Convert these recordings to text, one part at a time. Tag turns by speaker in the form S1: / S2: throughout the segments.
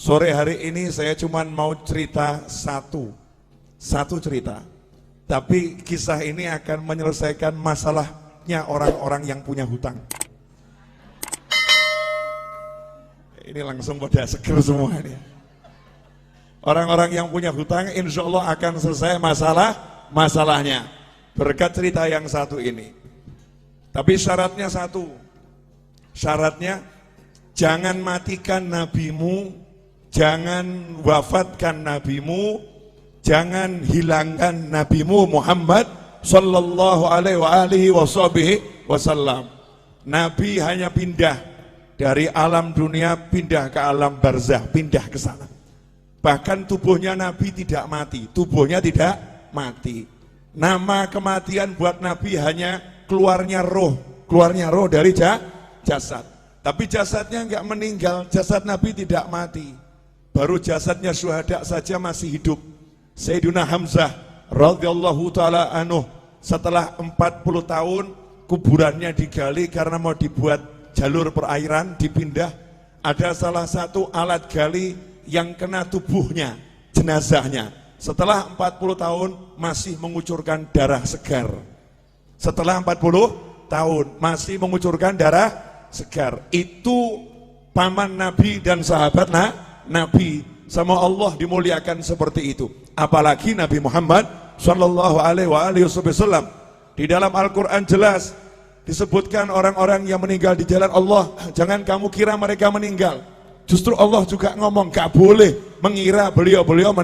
S1: Sore hari ini saya cuma mau cerita satu cerita. Tapi kisah ini akan menyelesaikan masalahnya orang-orang yang punya hutang. Ini langsung pada seger semua ini. Orang-orang yang punya hutang insya Allah akan selesai masalahnya berkat cerita yang satu ini. Tapi syaratnya satu. Syaratnya jangan matikan nabimu, jangan wafatkan nabimu, jangan hilangkan nabimu Muhammad sallallahu alaihi wasallam. Nabi hanya pindah dari alam dunia, pindah ke alam barzah, pindah ke sana. Bahkan tubuhnya Nabi tidak mati, tubuhnya tidak mati. Nama kematian buat Nabi hanya keluarnya roh dari jasad. Tapi jasadnya enggak meninggal, jasad Nabi tidak mati. Baru jasadnya syuhada saja masih hidup. Sayyidina Hamzah radhiyallahu taala anhu setelah 40 tahun kuburannya digali karena mau dibuat jalur perairan, dipindah. Ada salah satu alat gali yang kena tubuhnya, jenazahnya. Setelah 40 tahun masih mengucurkan darah segar. Setelah 40 tahun masih mengucurkan darah segar. Itu paman Nabi dan sahabat Nabi, sama Allah dimuliakan seperti itu. Apalagi Nabi Muhammad sallallahu alaihi wasallam. Di dalam Al-Quran jelas disebutkan orang-orang yang meninggal di jalan Allah, jangan kamu kira mereka meninggal. Justru Allah juga ngomong gak boleh mengira beliau-beliau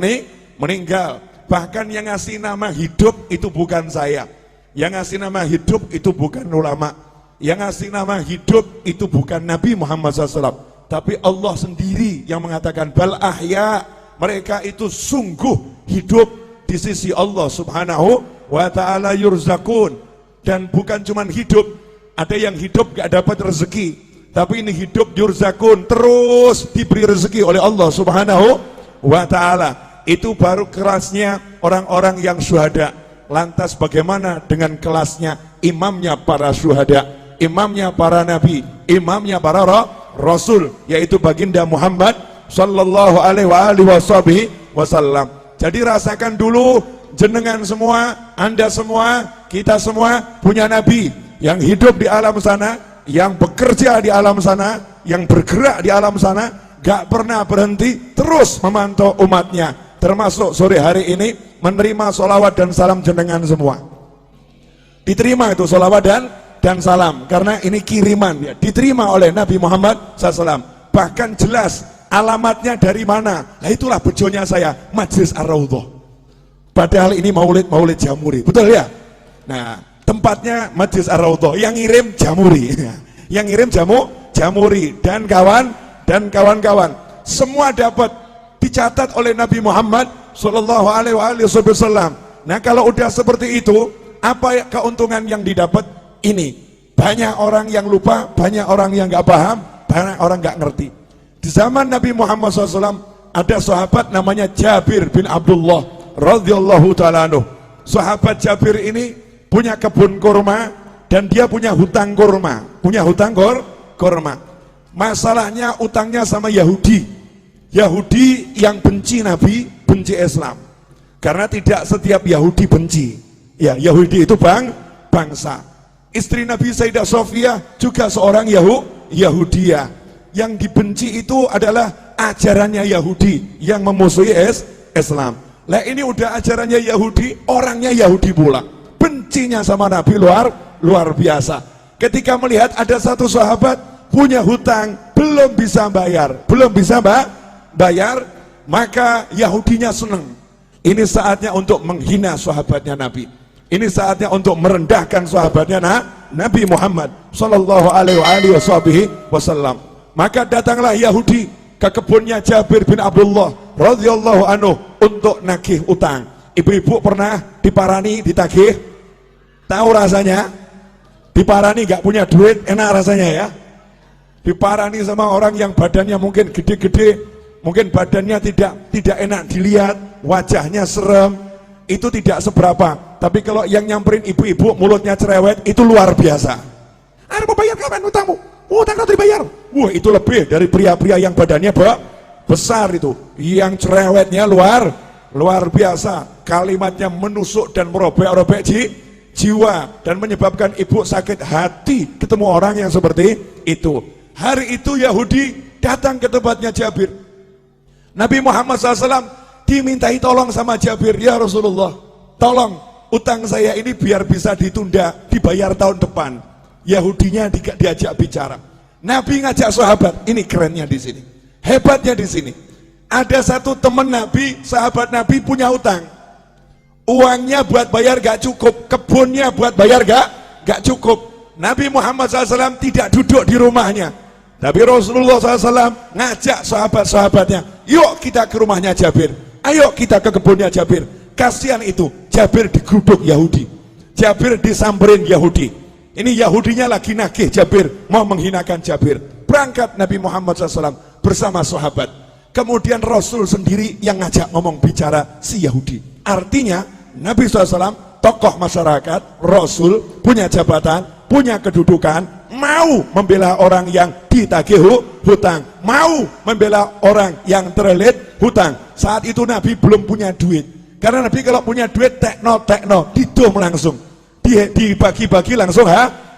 S1: meninggal. Bahkan yang ngasih nama hidup itu bukan saya. Yang ngasih nama hidup itu bukan ulama. Yang ngasih nama hidup itu bukan Nabi Muhammad SAW. Tapi Allah sendiri yang mengatakan bal ahya, mereka itu sungguh hidup di sisi Allah subhanahu wa ta'ala yurzakun. Dan bukan cuma hidup, ada yang hidup gak dapat rezeki, tapi ini hidup yurzakun, terus diberi rezeki oleh Allah subhanahu wa ta'ala. Itu baru kelasnya orang-orang yang syuhada. Lantas bagaimana dengan kelasnya imamnya para syuhada, imamnya para nabi, imamnya para Rasul, yaitu baginda Muhammad sallallahu alaihi wasallam. Jadi rasakan dulu, jenengan semua, anda semua, kita semua punya nabi yang hidup di alam sana, yang bekerja di alam sana, yang bergerak di alam sana, gak pernah berhenti, terus memantau umatnya. Termasuk sore hari ini menerima sholawat dan salam jenengan semua. Diterima itu sholawat dan salam, karena ini kiriman ya, diterima oleh Nabi Muhammad SAW. Bahkan jelas alamatnya dari mana. Nah itulah bejonya saya, Majlis Ar-Raudhah. Padahal ini maulid Jamuri, betul ya? Nah tempatnya Majlis Ar-Raudhah, yang ngirim Jamuri, yang ngirim Jamuri dan kawan-kawan semua dapat dicatat oleh Nabi Muhammad sallallahu alaihi wasallam. Nah kalau udah seperti itu, apa keuntungan yang didapat? Ini banyak orang yang lupa, banyak orang yang nggak paham, banyak orang nggak ngerti. Di zaman Nabi Muhammad SAW ada sahabat namanya Jabir bin Abdullah radhiyallahu ta'ala anhu. Sahabat Jabir ini punya kebun kurma dan dia punya hutang kurma, Masalahnya utangnya sama Yahudi yang benci Nabi, benci Islam. Karena tidak setiap Yahudi benci. Ya, Yahudi itu bangsa. Istri Nabi Sayyidah Sofia juga seorang Yahudiyah. Yang dibenci itu adalah ajarannya Yahudi yang memusuhi Islam. Lah ini udah ajarannya Yahudi, orangnya Yahudi pula. Bencinya sama Nabi luar biasa. Ketika melihat ada satu sahabat punya hutang, belum bisa bayar, maka Yahudinya senang. Ini saatnya untuk menghina sahabatnya Nabi. Ini saatnya untuk merendahkan sahabatnya Nabi Muhammad sallallahu alaihi wasallam. Maka datanglah Yahudi ke kebunnya Jabir bin Abdullah radhiyallahu anhu untuk nagih utang. Ibu-ibu pernah diparani, ditagih? Tahu rasanya? Diparani gak punya duit, enak rasanya ya? Diparani sama orang yang badannya mungkin gede-gede, mungkin badannya tidak enak dilihat, wajahnya serem, itu tidak seberapa. Tapi kalau yang nyamperin ibu-ibu mulutnya cerewet, itu luar biasa. Mau bayar kapan utangmu? Utang nanti dibayar. Wah itu lebih dari pria-pria yang badannya besar itu, yang cerewetnya luar biasa, kalimatnya menusuk dan merobek-robek jiwa dan menyebabkan ibu sakit hati ketemu orang yang seperti itu. Hari itu Yahudi datang ke tempatnya Jabir. Nabi Muhammad SAW dimintai tolong sama Jabir, ya Rasulullah, tolong utang saya ini biar bisa ditunda, dibayar tahun depan. Yahudinya diajak bicara. Nabi ngajak sahabat, ini kerennya di sini. Hebatnya di sini, ada satu teman Nabi, sahabat Nabi punya utang. Uangnya buat bayar gak cukup, kebunnya buat bayar gak cukup. Nabi Muhammad SAW tidak duduk di rumahnya. Tapi Rasulullah SAW ngajak sahabat-sahabatnya, yuk kita ke rumahnya Jabir, ayo kita ke kebunnya Jabir. Kasihan itu, Jabir digeruduk Yahudi, Jabir disamperin Yahudi. Ini Yahudinya lagi nagih Jabir, mau menghinakan Jabir. Berangkat Nabi Muhammad SAW bersama sahabat. Kemudian Rasul sendiri yang ngajak ngomong bicara si Yahudi. Artinya Nabi SAW tokoh masyarakat, Rasul punya jabatan, punya kedudukan, mau membela orang yang ditagih hutang, mau membela orang yang terlilit hutang. Saat itu Nabi belum punya duit, karena Nabi kalau punya duit tekno didom langsung, dibagi-bagi langsung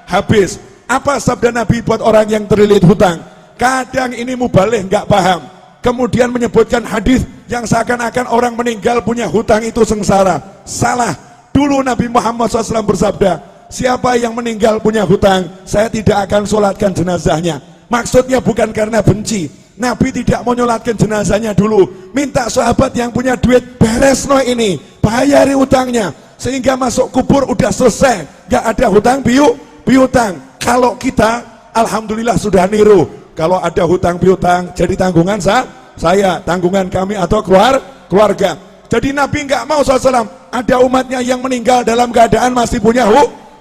S1: habis. Apa sabda Nabi buat orang yang terlilit hutang? Kadang ini mubalih nggak paham, kemudian menyebutkan hadis yang seakan-akan orang meninggal punya hutang itu sengsara. Salah. Dulu Nabi Muhammad SAW bersabda, siapa yang meninggal punya hutang, saya tidak akan sholatkan jenazahnya. Maksudnya bukan karena benci, Nabi tidak mau nyolatkan jenazahnya dulu, minta sahabat yang punya duit, beres no ini, bayari hutangnya, sehingga masuk kubur udah selesai, gak ada hutang piutang. Kalau kita alhamdulillah sudah niru, kalau ada hutang piutang jadi tanggungan saya, tanggungan kami atau keluarga. Jadi Nabi nggak mau SAW ada umatnya yang meninggal dalam keadaan masih punya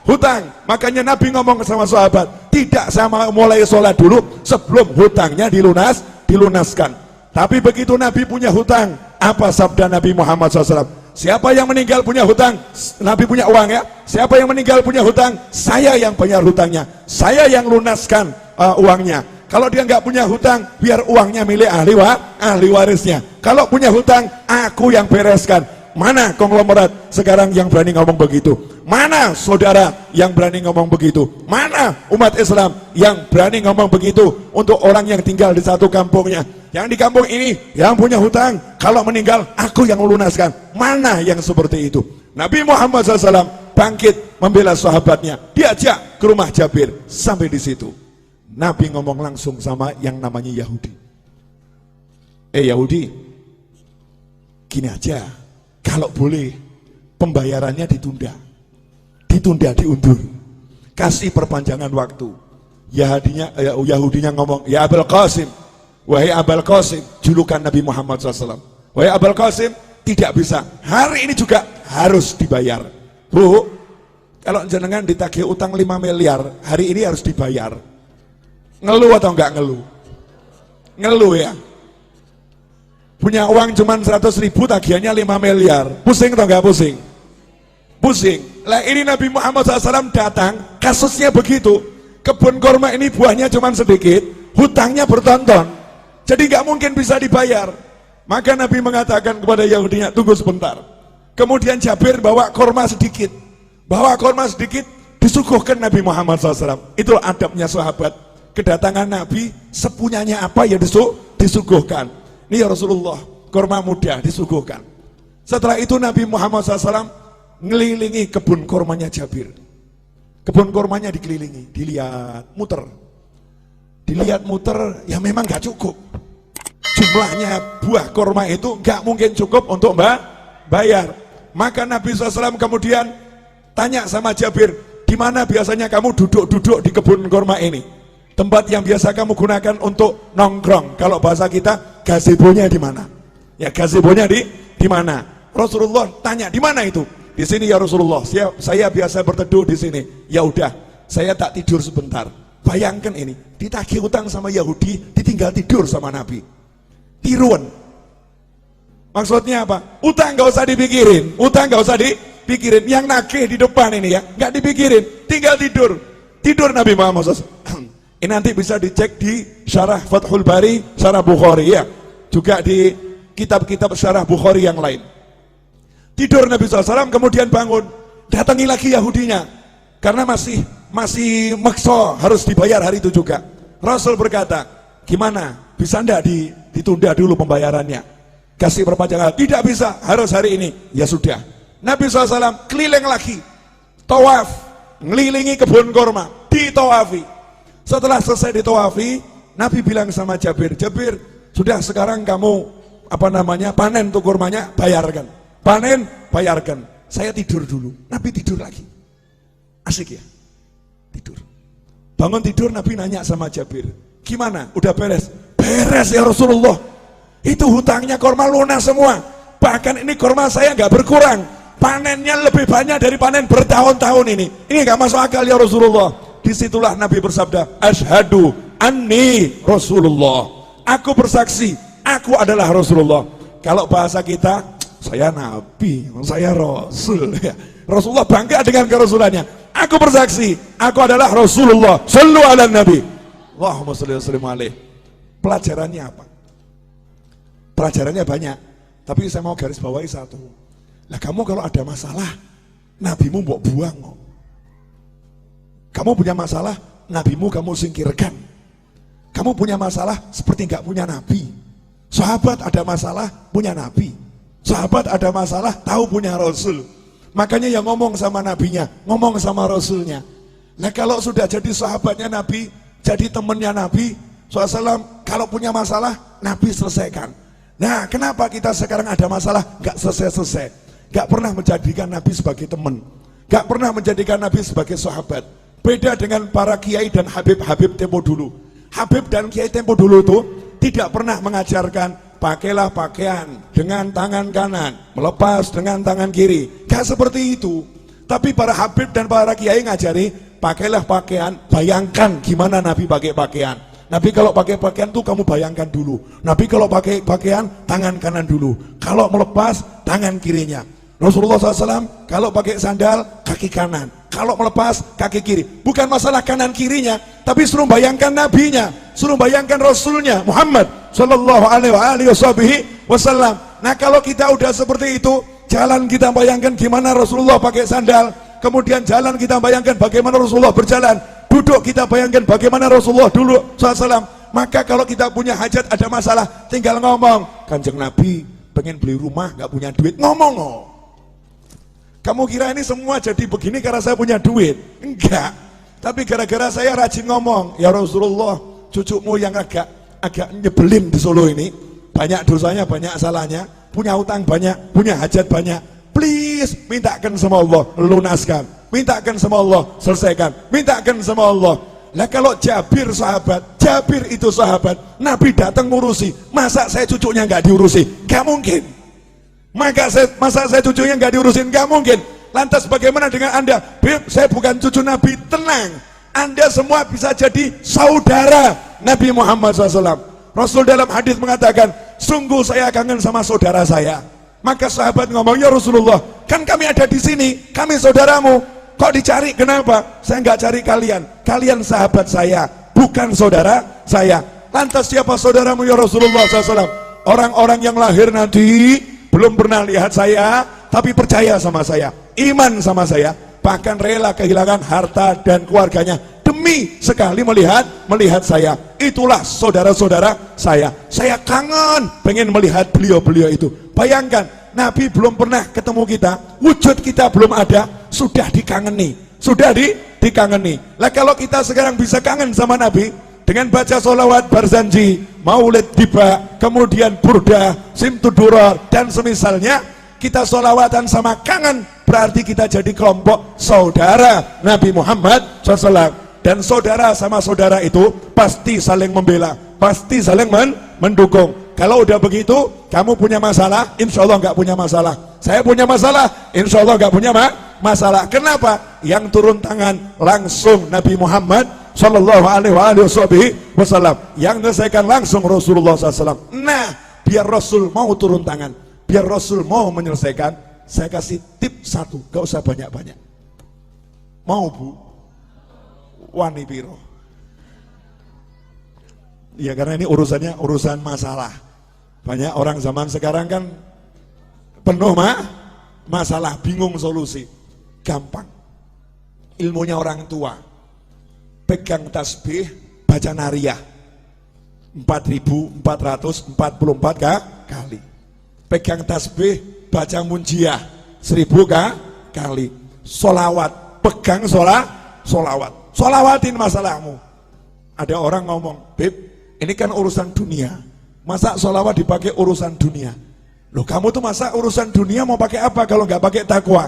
S1: hutang. Makanya Nabi ngomong sama sahabat, tidak sama mulai sholat dulu sebelum hutangnya dilunaskan. Tapi begitu Nabi punya hutang, apa sabda Nabi Muhammad SAW? Siapa yang meninggal punya hutang, Nabi punya uang ya, siapa yang meninggal punya hutang, saya yang bayar hutangnya, saya yang lunaskan uangnya. Kalau dia nggak punya hutang, biar uangnya milik ahli warisnya. Kalau punya hutang, aku yang bereskan. Mana konglomerat sekarang yang berani ngomong begitu? Mana saudara yang berani ngomong begitu? Mana umat Islam yang berani ngomong begitu untuk orang yang tinggal di satu kampungnya? Yang di kampung ini yang punya hutang, kalau meninggal aku yang melunaskan. Mana yang seperti itu? Nabi Muhammad SAW bangkit membela sahabatnya, diajak ke rumah Jabir. Sampai di situ Nabi ngomong langsung sama yang namanya Yahudi. Yahudi, gini aja, kalau boleh pembayarannya ditunda, diundur, kasih perpanjangan waktu. Yahudinya ngomong, ya Abul Qasim, wahai Abul Qasim, julukan Nabi Muhammad SAW, wahai Abul Qasim, tidak bisa, hari ini juga harus dibayar. Bu, kalau jenengan ditagih utang 5 miliar, hari ini harus dibayar. Ngeluh atau enggak ngeluh? Ngeluh ya. Punya uang cuma 100.000, tagihannya 5 miliar. Pusing atau enggak pusing? Pusing. Lah ini Nabi Muhammad SAW datang, kasusnya begitu. Kebun kurma ini buahnya cuma sedikit, hutangnya bertonton. Jadi enggak mungkin bisa dibayar. Maka Nabi mengatakan kepada Yahudinya, tunggu sebentar. Kemudian Jabir bawa kurma sedikit. Disuguhkan Nabi Muhammad SAW. Itu adabnya sahabat. Kedatangan Nabi, sepunyanya apa ya disuguhkan. Ini ya Rasulullah, kurma muda disuguhkan. Setelah itu Nabi Muhammad SAW ngelilingi kebun kurmanya Jabir. Kebun kurmanya dikelilingi, dilihat muter, ya memang gak cukup. Jumlahnya buah kurma itu gak mungkin cukup untuk bayar. Maka Nabi SAW kemudian tanya sama Jabir, di mana biasanya kamu duduk-duduk di kebun kurma ini? Tempat yang biasa kamu gunakan untuk nongkrong. Kalau bahasa kita, gazebonya di mana? Ya gazebonya di mana? Rasulullah tanya, di mana itu? Di sini ya Rasulullah. Saya biasa berteduh di sini. Ya udah, saya tak tidur sebentar. Bayangkan ini, ditagih utang sama Yahudi, ditinggal tidur sama Nabi. Tiruan. Maksudnya apa? Utang gak usah dipikirin. Yang nagih di depan ini ya, nggak dipikirin, tinggal tidur. Tidur Nabi Muhammad SAW. Ini nanti bisa dicek di Syarah Fathul Bari, Syarah Bukhari ya. juga di kitab-kitab syarah Bukhari yang lain. Tidur Nabi SAW, kemudian bangun, datangi lagi Yahudinya, karena masih maksa harus dibayar hari itu juga. Rasul berkata, gimana, bisa enggak ditunda dulu pembayarannya, kasih perpanjangan? Tidak bisa, harus hari ini. Ya sudah, Nabi SAW keliling lagi, tawaf, ngelilingi kebun kurma, ditawafi. Setelah selesai ditawafi, Nabi bilang sama Jabir, Jabir, sudah sekarang kamu panen tuh kurmanya, bayarkan. Panen, bayarkan. Saya tidur dulu. Nabi tidur lagi. Asik ya? Tidur. Bangun tidur, Nabi nanya sama Jabir, gimana? Udah beres? Beres ya Rasulullah. Itu hutangnya kurma lunas semua. Bahkan ini kurma saya nggak berkurang. Panennya lebih banyak dari panen bertahun-tahun ini. Ini nggak masuk akal ya Rasulullah. Disitulah Nabi bersabda, Asyhadu anni Rasulullah. Aku bersaksi, aku adalah Rasulullah. Kalau bahasa kita, saya Nabi, saya Rasul. Rasulullah bangga dengan kerasulannya. Aku bersaksi, aku adalah Rasulullah. Sallu ala Nabi. Allahumma sholli wa sallim alaih. Pelajarannya apa? Pelajarannya banyak, tapi saya mau garis bawahi satu. Lah kamu kalau ada masalah, nabimu mau buang. Kamu punya masalah, nabimu kamu singkirkan. Kamu punya masalah seperti nggak punya nabi. Sahabat ada masalah, punya nabi. Sahabat ada masalah, tahu punya Rasul. Makanya yang ngomong sama nabinya, ngomong sama Rasulnya. Nah kalau sudah jadi sahabatnya Nabi, jadi temannya Nabi SAW, kalau punya masalah, Nabi selesaikan. Nah kenapa kita sekarang ada masalah, gak selesai-selesai, gak pernah menjadikan Nabi sebagai teman, gak pernah menjadikan Nabi sebagai sahabat. Beda dengan para kiai dan Habib tempo dulu. Habib dan kiai tempo dulu itu tidak pernah mengajarkan pakailah pakaian dengan tangan kanan, melepas dengan tangan kiri. Gak seperti itu. Tapi para Habib dan para kiai ngajari, pakailah pakaian, bayangkan gimana Nabi pakai pakaian. Nabi kalau pakai pakaian tuh kamu bayangkan dulu. Nabi kalau pakai pakaian, tangan kanan dulu. Kalau melepas, tangan kirinya. Rasulullah SAW kalau pakai sandal, kaki kanan. Kalau melepas, kaki kiri. Bukan masalah kanan kirinya, tapi suruh bayangkan nabinya, suruh bayangkan Rasulnya Muhammad Sallallahu alaihi wasallam. Nah kalau kita udah seperti itu, jalan kita bayangkan gimana Rasulullah pakai sandal, kemudian jalan kita bayangkan bagaimana Rasulullah berjalan, duduk kita bayangkan bagaimana Rasulullah dulu SAW. Maka kalau kita punya hajat, ada masalah, tinggal ngomong, Kanjeng Nabi pengen beli rumah, gak punya duit, ngomong loh. Kamu kira ini semua jadi begini karena saya punya duit? Enggak. Tapi gara-gara saya rajin ngomong, ya Rasulullah, cucumu yang agak nyebelin di Solo ini, banyak dosanya, banyak salahnya, punya utang banyak, punya hajat banyak, please mintakan sama Allah, lunaskan, mintakan sama Allah, selesaikan, mintakan sama Allah. Nah kalau Jabir sahabat, Jabir itu sahabat, Nabi datang ngurusi, masa saya cucunya nggak diurusi? Gak mungkin. Masa saya cucunya nggak diurusin? Gak mungkin. Lantas bagaimana dengan Anda? Beb, saya bukan cucu Nabi. Tenang, Anda semua bisa jadi saudara Nabi Muhammad SAW. Rasul dalam hadis mengatakan, sungguh saya kangen sama saudara saya. Maka sahabat ngomong, ya Rasulullah, kan kami ada di sini, kami saudaramu, kok dicari? Kenapa? Saya nggak cari kalian, kalian sahabat saya, bukan saudara saya. Lantas siapa saudaramu ya Rasulullah SAW? Orang-orang yang lahir nanti belum pernah lihat saya, tapi percaya sama saya, iman sama saya, bahkan rela kehilangan harta dan keluarganya demi sekali melihat saya. Itulah saudara-saudara saya. Saya kangen pengen melihat beliau-beliau itu. Bayangkan, Nabi belum pernah ketemu kita, wujud kita belum ada, sudah dikangeni, dikangeni. Lah kalau kita sekarang bisa kangen sama Nabi dengan baca sholawat barzanji, maulid tiba, kemudian burdah, simtudurar dan semisalnya, kita sholawatan sama kangen, berarti kita jadi kelompok saudara Nabi Muhammad SAW. Dan saudara sama saudara itu pasti saling membela, pasti saling mendukung. Kalau udah begitu, kamu punya masalah, insya Allah nggak punya masalah. Saya punya masalah, insya Allah nggak punya masalah. Kenapa? Yang turun tangan langsung Nabi Muhammad Sallallahu alaihi wasallam, yang menyelesaikan langsung Rasulullah SAW. Nah, biar Rasul mau turun tangan, biar Rasul mau menyelesaikan, saya kasih tip satu, gak usah banyak-banyak. Mau bu? Wani piro? Ya karena ini urusannya urusan masalah. Banyak orang zaman sekarang kan penuh masalah, bingung solusi. Gampang. Ilmunya orang tua. Pegang tasbih, baca nariyah. 4.444 kali. Pegang tasbih, baca munjiah 1.000 kali. Solawat, pegang solawat. Solawatin masalahmu. Ada orang ngomong, Beb, ini kan urusan dunia. Masa solawat dipakai urusan dunia? Loh, kamu tuh masa urusan dunia mau pakai apa kalau nggak pakai takwa?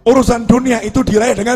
S1: Urusan dunia itu diraih dengan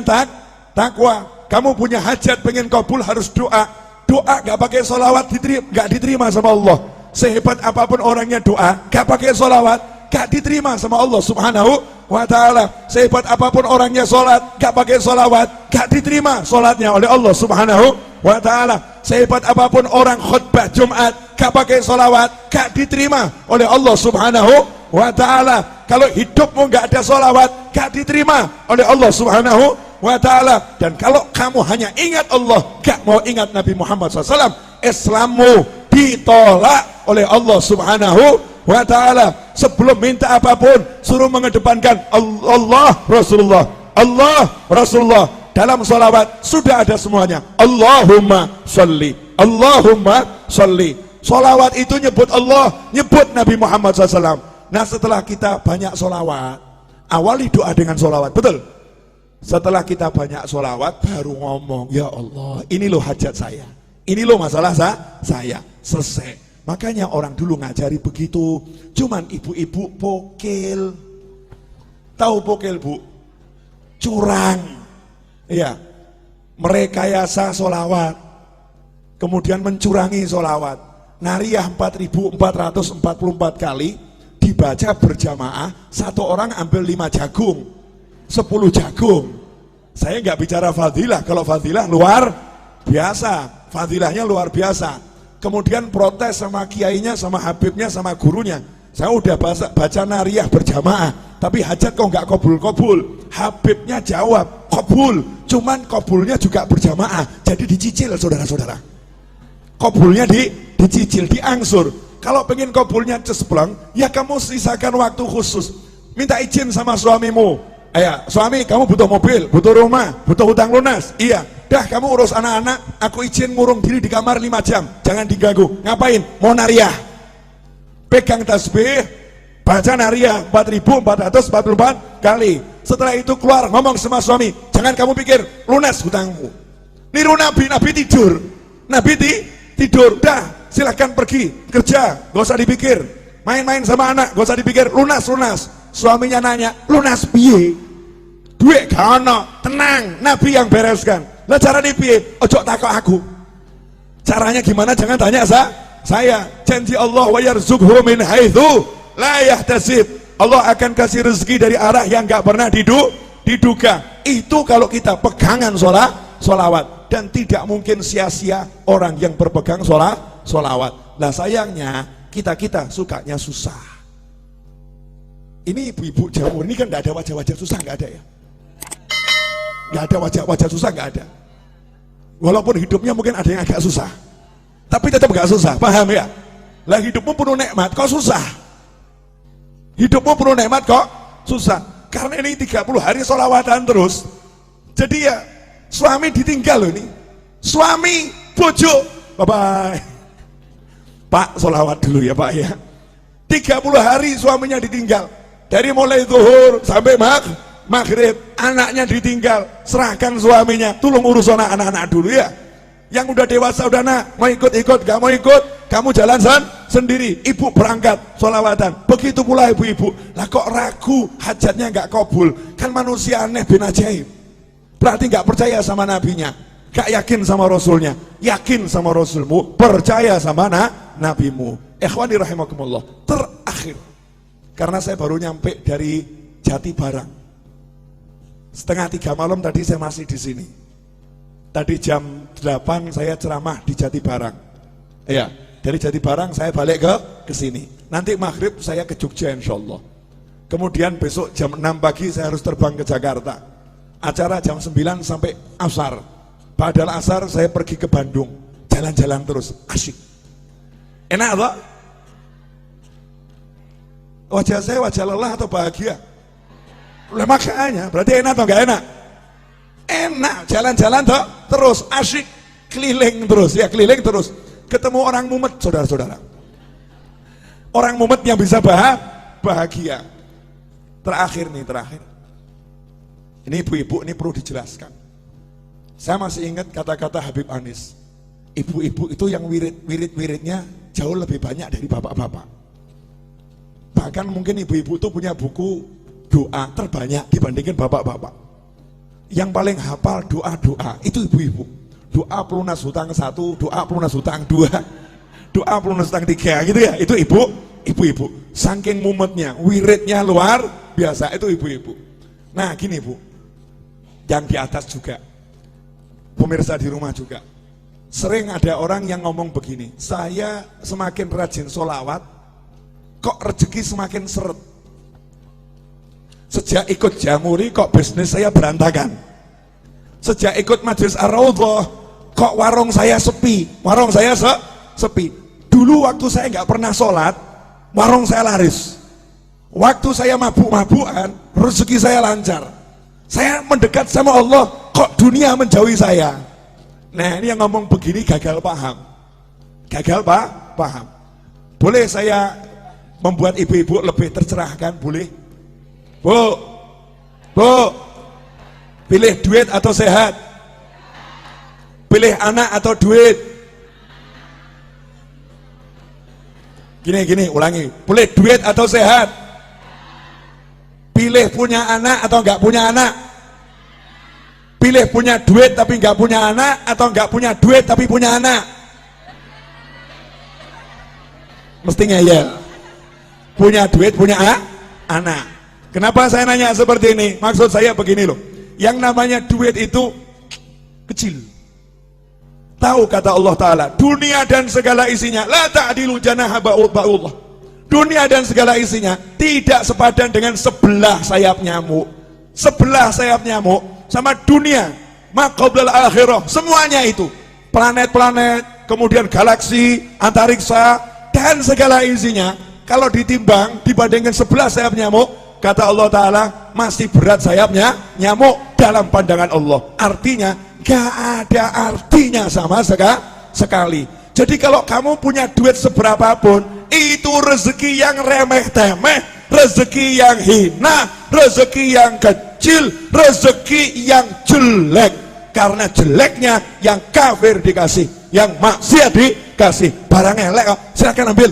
S1: takwa. Kamu punya hajat pengen kabul harus doa. Doa nggak pakai solawat nggak diterima sama Allah. Sehebat apapun orangnya doa, nggak pakai solawat nggak diterima sama Allah Subhanahu wa ta'ala. Sehebat apapun orangnya sholat, nggak pakai solawat nggak diterima sholatnya oleh Allah Subhanahu wa ta'ala. Sehebat apapun orang khutbah Jumat, gak pakai solawat, gak diterima oleh Allah Subhanahu wa ta'ala. Kalau hidupmu gak ada solawat, gak diterima oleh Allah Subhanahu wa ta'ala. Dan kalau kamu hanya ingat Allah, gak mau ingat Nabi Muhammad SAW, Islammu ditolak oleh Allah Subhanahu wa ta'ala. Sebelum minta apapun, suruh mengedepankan Allah Rasulullah, Allah Rasulullah. Dalam sholawat sudah ada semuanya. Allahumma sholli, Allahumma sholli. Sholawat itu nyebut Allah, nyebut Nabi Muhammad SAW. Nah, setelah kita banyak sholawat, awali doa dengan sholawat, betul? Setelah kita banyak sholawat, baru ngomong, ya Allah, ini loh hajat saya, ini loh masalah saya, selesai. Makanya orang dulu ngajari begitu. Cuman ibu-ibu pokil. Tahu pokil, Bu? Curang. Ya, merekayasa solawat, kemudian mencurangi solawat. Nariyah 4.444 kali dibaca berjamaah, satu orang ambil 5 jagung, 10 jagung. Saya nggak bicara fadilah, kalau fadilah luar biasa, fadilahnya luar biasa. Kemudian protes sama kiainya, sama habibnya, sama gurunya. Saya udah baca nariyah berjamaah, tapi hajat kok nggak kabul-kabul. Habibnya jawab kabul, cuman kabulnya juga berjamaah, jadi dicicil saudara-saudara. Kabulnya dicicil, diangsur. Kalau pengen kabulnya cespleng, ya kamu sisakan waktu khusus. Minta izin sama suamimu. Ya, suami, kamu butuh mobil, butuh rumah, butuh hutang lunas. Iya, dah kamu urus anak-anak, aku izin ngurung diri di kamar 5 jam, jangan diganggu. Ngapain? Mau nariyah. Pegang tasbih, baca nariyah 4.444 kali. Setelah itu keluar ngomong sama suami, jangan kamu pikir lunas hutangmu. Niru Nabi, Nabi tidur. Nabi tidur, dah silahkan pergi kerja, gak usah dipikir. Main-main sama anak, gak usah dipikir, lunas. Suaminya nanya, lunas piye? Duit gak ono, tenang, Nabi yang bereskan. Lah cara piye? Ojo takok aku. Caranya gimana? Jangan tanya saya. Janji Allah wa yarzuqhu min haitsu la yahtasib. Allah akan kasih rezeki dari arah yang gak pernah diduga. Itu kalau kita pegangan sholawat. Dan tidak mungkin sia-sia orang yang berpegang sholawat. Nah sayangnya kita sukanya susah. Ini ibu-ibu Jawa ini kan gak ada wajah-wajah susah, gak ada ya. Gak ada wajah-wajah susah, gak ada. Walaupun hidupnya mungkin ada yang agak susah, tapi tetap gak susah, paham ya? Lah hidupmu penuh nikmat, kok susah? Hidupmu penuh nikmat kok susah? Karena ini 30 hari sholawatan terus. Jadi ya suami ditinggal loh ini. Suami, bojo, bye-bye. Pak, sholawat dulu ya Pak ya. 30 hari suaminya ditinggal. Dari mulai zuhur sampai maghrib, anaknya ditinggal. Serahkan suaminya, tolong urus anak-anak dulu ya. Yang udah dewasa udah nak, mau ikut-ikut, gak mau ikut, kamu jalan sendiri. Ibu berangkat sholawatan. Begitu pula ibu-ibu. Lah kok ragu, hajatnya gak kabul? Kan manusia aneh bin ajaib. Berarti gak percaya sama nabinya, gak yakin sama rasulnya. Yakin sama rasulmu, percaya sama nabimu. Ikhwani rahimakumullah. Terakhir, karena saya baru nyampe dari Jati Barang, 2:30 malam tadi saya masih di sini. Tadi jam 8 saya ceramah di Jati Barang. Ya, dari Jati Barang saya balik ke sini. Nanti maghrib saya ke Jogja insyaallah. Kemudian besok jam 6 pagi saya harus terbang ke Jakarta. Acara jam 9 sampai asar. Padahal asar saya pergi ke Bandung. Jalan-jalan terus, asyik. Enak loh. Wajah saya wajah lelah atau bahagia? Lah makanya, berarti enak atau enggak enak? Enak, jalan-jalan toh, terus asyik, keliling terus, ya keliling terus. Ketemu orang mumet, saudara-saudara. Orang mumet yang bisa bahagia. Terakhir. Ini ibu-ibu, ini perlu dijelaskan. Saya masih ingat kata-kata Habib Anis. Ibu-ibu itu yang wirid-wiridnya jauh lebih banyak dari bapak-bapak. Bahkan mungkin ibu-ibu itu punya buku doa terbanyak dibandingkan bapak-bapak. Yang paling hafal doa-doa itu ibu-ibu. Doa pelunas hutang 1, doa pelunas hutang 2, doa pelunas hutang 3 gitu ya. Itu ibu-ibu. Saking mumetnya, wiridnya luar biasa, itu ibu-ibu. Nah gini Bu, yang di atas juga, pemirsa di rumah juga, sering ada orang yang ngomong begini, saya semakin rajin sholawat, kok rezeki semakin seret. Sejak ikut Jamuri kok bisnis saya berantakan. Sejak ikut Majelis Ar-Raudhah kok warung saya sepi. Sepi. Dulu waktu saya nggak pernah sholat, warung saya laris. Waktu saya mabuk-mabukan, rezeki saya lancar. Saya mendekat sama Allah, kok dunia menjauhi saya. Nah ini yang ngomong begini gagal paham. Paham. Boleh saya membuat ibu-ibu lebih tercerahkan? Boleh? Bu, pilih duit atau sehat? Pilih anak atau duit? Gini, ulangi. Pilih duit atau sehat? Pilih punya anak atau enggak punya anak? Pilih punya duit tapi enggak punya anak, atau enggak punya duit tapi punya anak? Mestinya ya. Punya duit, punya anak. Kenapa saya nanya seperti ini? Maksud saya begini loh. Yang namanya duit itu kecil. Tahu kata Allah Ta'ala, dunia dan segala isinya la ta'dilu janaha ba'ullah. Dunia dan segala isinya tidak sepadan dengan sebelah sayap nyamuk. Sebelah sayap nyamuk sama dunia, maqablal akhirah, semuanya itu. Planet-planet, kemudian galaksi, antariksa, dan segala isinya, kalau ditimbang dibandingkan sebelah sayap nyamuk, kata Allah Ta'ala, masih berat sayapnya nyamuk dalam pandangan Allah. Artinya gak ada artinya sama sekali. Jadi kalau kamu punya duit seberapapun, itu rezeki yang remeh-temeh, rezeki yang hina, rezeki yang kecil, rezeki yang jelek. Karena jeleknya yang kafir dikasih, yang maksiat dikasih. Barang elek kok, silakan ambil,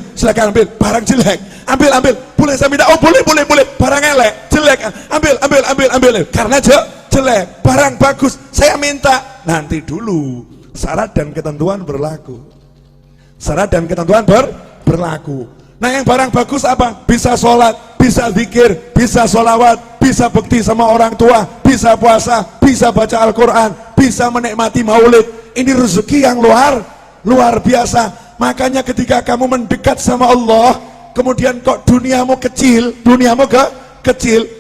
S1: barang jelek, ambil, boleh saya minta? Oh boleh, barang elek, jelek, ambil, karena jelek. Barang bagus, saya minta, nanti dulu, syarat dan ketentuan berlaku. Berlaku. Nah yang barang bagus apa? Bisa sholat, bisa zikir, bisa sholawat, bisa bekti sama orang tua, bisa puasa, bisa baca Al-Quran, bisa menikmati maulid. Ini rezeki yang luar biasa. Makanya ketika kamu mendekat sama Allah, kemudian kok duniamu kecil,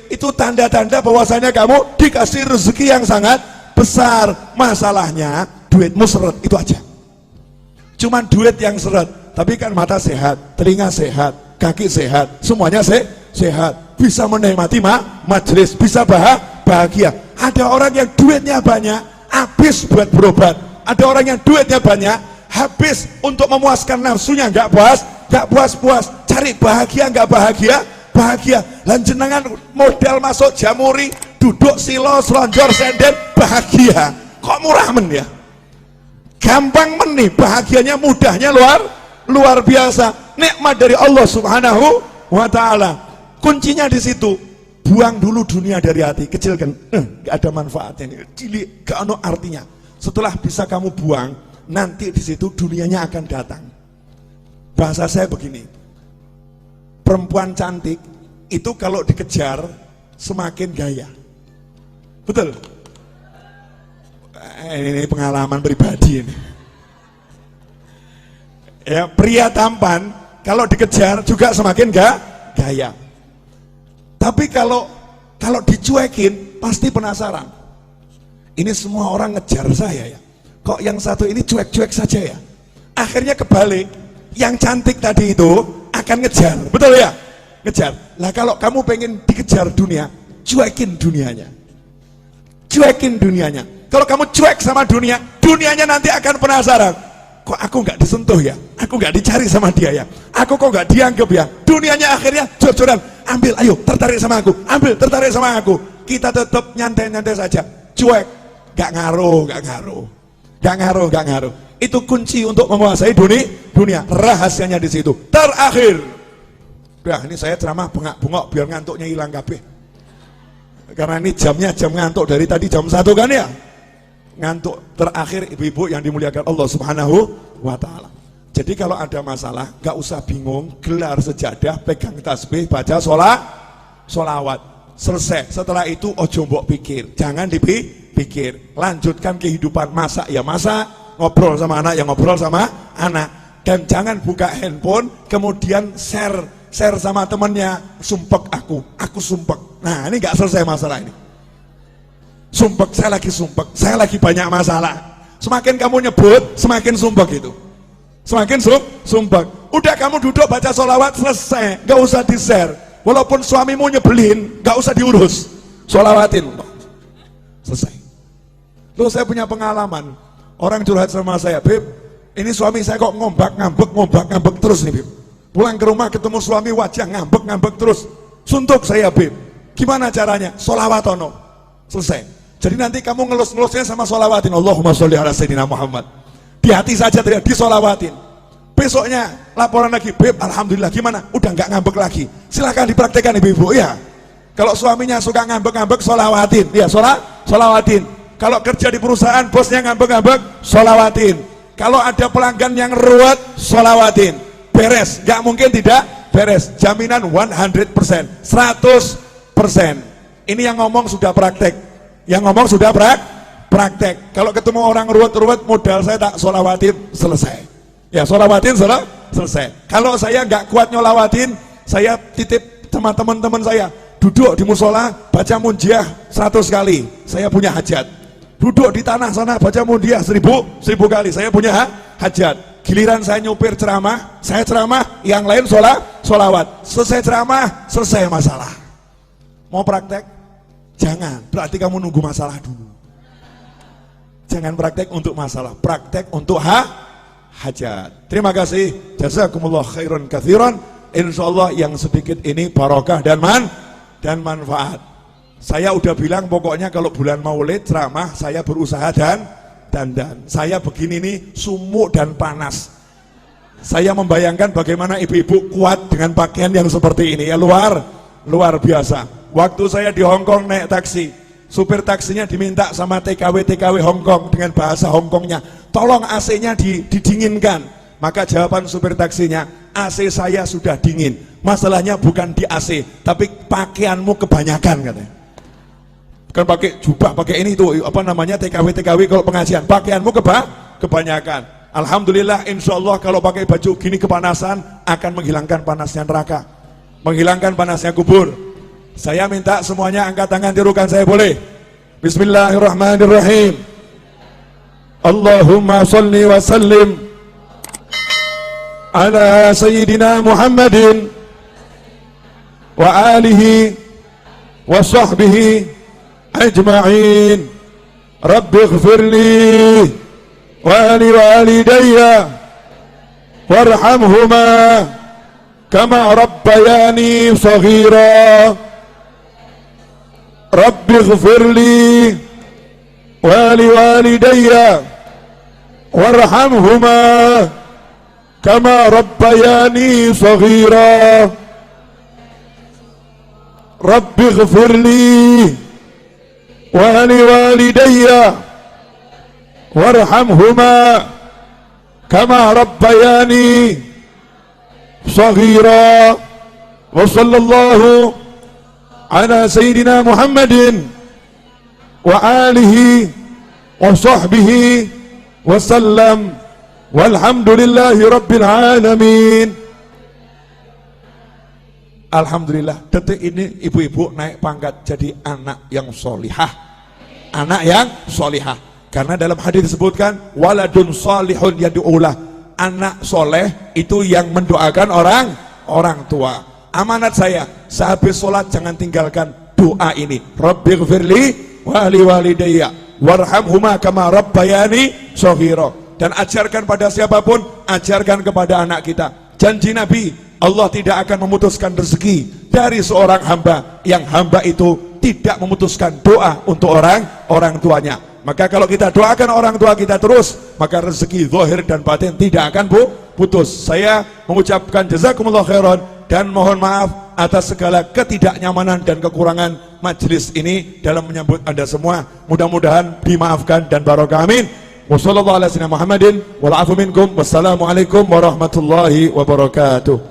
S1: itu tanda-tanda bahwasanya kamu dikasih rezeki yang sangat besar. Masalahnya duitmu seret, itu aja. Cuman duit yang seret, tapi kan mata sehat, telinga sehat, kaki sehat, semuanya sehat, bisa menikmati majelis, bisa bahagia. Ada orang yang duitnya banyak, habis buat berobat. Ada orang yang duitnya banyak, habis untuk memuaskan nafsunya, nggak puas, cari bahagia, nggak bahagia. Lanjenengan modal masuk Jamuri, duduk silo, selonjor, senden, bahagia. Kok murah men ya? Gampang men nih, bahagianya, mudahnya luar biasa. Nikmat dari Allah Subhanahu wa Ta'ala. Kuncinya di situ. Buang dulu dunia dari hati, kecilkan. Gak ada manfaatnya nih, cilik, gak ada artinya. Setelah bisa kamu buang, nanti di situ dunianya akan datang. Bahasa saya begini, perempuan cantik itu kalau dikejar semakin gaya. Betul? Ini pengalaman pribadi ini. Ya, pria tampan kalau dikejar juga semakin gaya. Tapi kalau dicuekin pasti penasaran. Ini semua orang ngejar saya ya. Kok yang satu ini cuek-cuek saja ya? Akhirnya kebalik. Yang cantik tadi itu akan ngejar, betul ya? ngejar. Lah kalau kamu pengen dikejar dunia, cuekin dunianya. Cuekin dunianya. Kalau kamu cuek sama dunia, dunianya nanti akan penasaran. Kok aku nggak disentuh ya? Aku nggak dicari sama dia ya? Aku kok nggak dianggap ya? Dunianya akhirnya jor-joran. Ambil, ayo, tertarik sama aku. Ambil, tertarik sama aku. Kita tetap nyantai-nyantai saja. Cuek, nggak ngaruh. Gak ngaruh. Itu kunci untuk menguasai dunia. Rahasianya di situ. Terakhir. Udah, ini saya ceramah bengak-bengok biar ngantuknya hilang kabeh. Karena ini jamnya jam ngantuk dari tadi jam 1 kan ya. Ngantuk. Terakhir ibu-ibu yang dimuliakan Allah Subhanahu wa ta'ala. Jadi kalau ada masalah, gak usah bingung, gelar sejadah, pegang tasbih, baca sholawat. Selesai. Setelah itu ojo mbok pikir. Jangan dipikir. Lanjutkan kehidupan. Masak ya masak, ngobrol sama anak ya ngobrol sama anak. Dan jangan buka handphone kemudian share sama temannya, sumpek aku sumpek. Nah, ini gak selesai masalah ini. Sumpek, saya lagi banyak masalah. Semakin kamu nyebut, semakin sumpek itu. Semakin sumpek. Udah kamu duduk baca sholawat, selesai, gak usah di-share. Walaupun suamimu nyebelin, gak usah diurus, sholawatin. Selesai. Loh, saya punya pengalaman. Orang curhat sama saya, Beb, ini suami saya kok ngambek terus nih, Beb. Pulang ke rumah ketemu suami wajah ngambek terus. Suntuk saya, Beb. Gimana caranya? Sholawatono. Selesai. Jadi nanti kamu ngelus-ngelusnya sama sholawatin. Allahumma sholli ala sayyidina Muhammad. Di hati saja tidak disolawatin. Besoknya laporan lagi, Beb, alhamdulillah gimana? Udah nggak ngambek lagi. Silahkan dipraktekkan ibu-ibu ya. Kalau suaminya suka ngambek-ngambek, sholawatin. Ya, sholawatin. Kalau kerja di perusahaan, bosnya ngambek-ngambek, sholawatin. Kalau ada pelanggan yang ruwet, sholawatin. Beres, nggak mungkin tidak beres. Jaminan 100%, 100%. Ini yang ngomong sudah praktek. Yang ngomong sudah praktek. Kalau ketemu orang ruwet-ruwet, modal saya tak sholawatin, selesai. Ya, sholawatin selesai. Kalau saya nggak kuat nyolawatin, saya titip sama teman-teman saya, duduk di musola, baca munjiah 100 kali, saya punya hajat. Duduk di tanah sana, baca munjiah 1000 kali, saya punya hajat. Giliran saya nyupir ceramah, saya ceramah, yang lain sholawat. Selesai ceramah, selesai masalah. Mau praktek? Jangan, berarti kamu nunggu masalah dulu. Jangan praktek untuk masalah, praktek untuk hajat. Terima kasih, jazakumullah khairan katsiran. Insyaallah yang sedikit ini barokah dan manfaat. Saya udah bilang pokoknya kalau bulan Maulid ceramah saya berusaha dandan. Saya begini nih sumuk dan panas. Saya membayangkan bagaimana ibu-ibu kuat dengan pakaian yang seperti ini ya, luar biasa. Waktu saya di Hongkong naik taksi, supir taksinya diminta sama TKW Hongkong dengan bahasa Hongkongnya, tolong AC-nya didinginkan. Maka jawaban supir taksinya, AC saya sudah dingin. Masalahnya bukan di AC, tapi pakaianmu kebanyakan katanya. Bukan pakai jubah, pakai ini tuh apa namanya TKW kalau pengajian, pakaianmu kebanyakan. Alhamdulillah, insya Allah kalau pakai baju gini kepanasan akan menghilangkan panasnya neraka, menghilangkan panasnya kubur. Saya minta semuanya angkat tangan tirukan saya, boleh? Bismillahirrahmanirrahim. Allahumma salli wa sallim ala sayyidina Muhammadin wa alihi wa sahbihi ajma'in. Rabbi ighfirli wa li walidayya warhamhuma kama rabbayani saghira. Rabbi ighfirli wa li walidayya warhamhuma kama rabbayani saghira. Rabbi ighfirli wa li walidayya warhamhuma kama rabbayani saghira. Wa sallallahu ala sayyidina Muhammadin wa alihi wa sahbihi wa sallam walhamdulillahi rabbil alamin. Alhamdulillah, detik ini ibu-ibu naik pangkat jadi anak yang solihah. Anak yang solihah. Karena dalam hadis disebutkan waladun solihun yad'ulah. Anak soleh itu yang mendoakan orang tua. amanat saya, sehabis sholat jangan tinggalkan doa ini. Rabbighfirli wali walidayya warhamhuma kama rabbayani shaghira. Dan ajarkan pada siapapun, ajarkan kepada anak kita. Janji Nabi, Allah tidak akan memutuskan rezeki dari seorang hamba yang hamba itu tidak memutuskan doa untuk orang tuanya. Maka kalau kita doakan orang tua kita terus, maka rezeki zahir dan batin tidak akan putus. Saya mengucapkan jazakumullah khairan dan mohon maaf atas segala ketidaknyamanan dan kekurangan majelis ini dalam menyambut Anda semua. Mudah-mudahan dimaafkan dan barokah, amin. Wassalamualaikum warahmatullahi wabarakatuh.